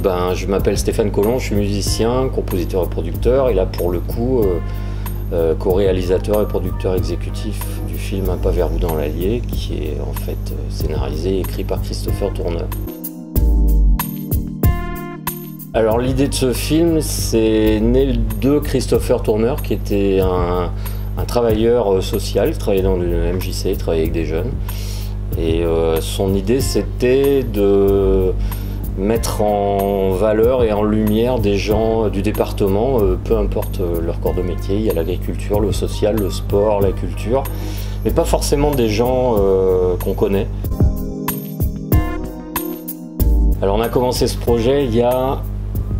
Je m'appelle Stéphane Collomb, je suis musicien, compositeur et producteur, et là pour le coup co-réalisateur et producteur exécutif du film Un pas vers vous dans l'Allier, qui est en fait scénarisé et écrit par Christopher Tourneur. Alors l'idée de ce film, c'est né de Christopher Tourneur, qui était un travailleur social, il travaillait dans le MJC, il travaillait avec des jeunes. Et son idée, c'était de mettre en valeur et en lumière des gens du département, peu importe leur corps de métier. Il y a l'agriculture, le social, le sport, la culture, mais pas forcément des gens qu'on connaît. Alors on a commencé ce projet il y a...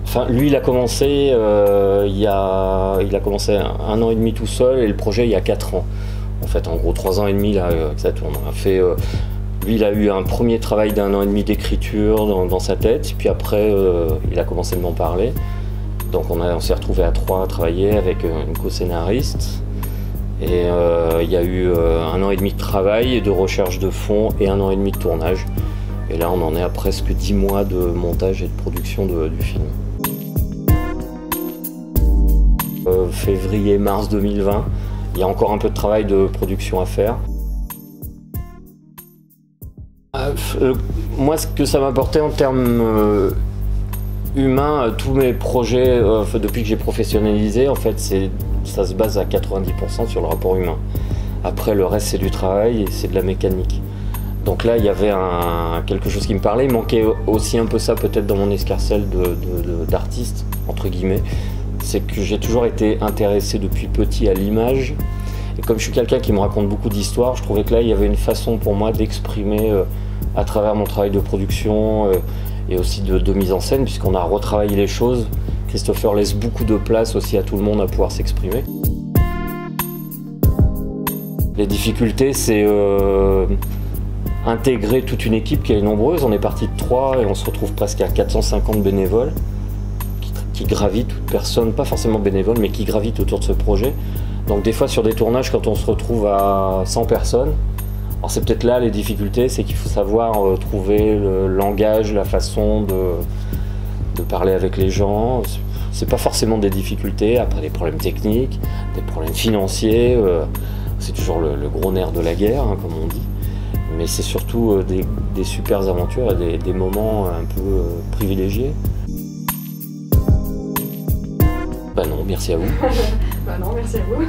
Enfin, lui, il a commencé il a commencé un an et demi tout seul, et le projet il y a 4 ans. En fait, en gros, 3 ans et demi là, que ça tourne. Lui, il a eu un premier travail d'1 an et demi d'écriture dans sa tête, puis après, il a commencé de m'en parler. Donc on s'est retrouvés à 3 à travailler avec une co-scénariste. Et il y a eu 1 an et demi de travail et de recherche de fond et 1 an et demi de tournage. Et là, on en est à presque 10 mois de montage et de production du film. Février-mars 2020, il y a encore un peu de travail de production à faire. Moi, ce que ça m'a apporté en termes humains, tous mes projets, depuis que j'ai professionnalisé, en fait, ça se base à 90% sur le rapport humain. Après, le reste, c'est du travail et c'est de la mécanique. Donc là, il y avait quelque chose qui me parlait. Il manquait aussi un peu ça, peut-être, dans mon escarcelle d'artiste, entre guillemets. C'est que j'ai toujours été intéressé depuis petit à l'image. Et comme je suis quelqu'un qui me raconte beaucoup d'histoires, je trouvais que là, il y avait une façon pour moi d'exprimer à travers mon travail de production et aussi de mise en scène, puisqu'on a retravaillé les choses. Christopher laisse beaucoup de place aussi à tout le monde à pouvoir s'exprimer. Les difficultés, c'est intégrer toute une équipe qui est nombreuse. On est parti de 3 et on se retrouve presque à 450 bénévoles qui gravitent, toute personne, pas forcément bénévole, mais qui gravitent autour de ce projet. Donc des fois sur des tournages, quand on se retrouve à 100 personnes, alors c'est peut-être là les difficultés, c'est qu'il faut savoir trouver le langage, la façon de parler avec les gens. C'est pas forcément des difficultés, après des problèmes techniques, des problèmes financiers, c'est toujours le gros nerf de la guerre, hein, comme on dit. Mais c'est surtout des super aventures et des moments un peu privilégiés. Bah non, merci à vous. Bah non, merci à vous.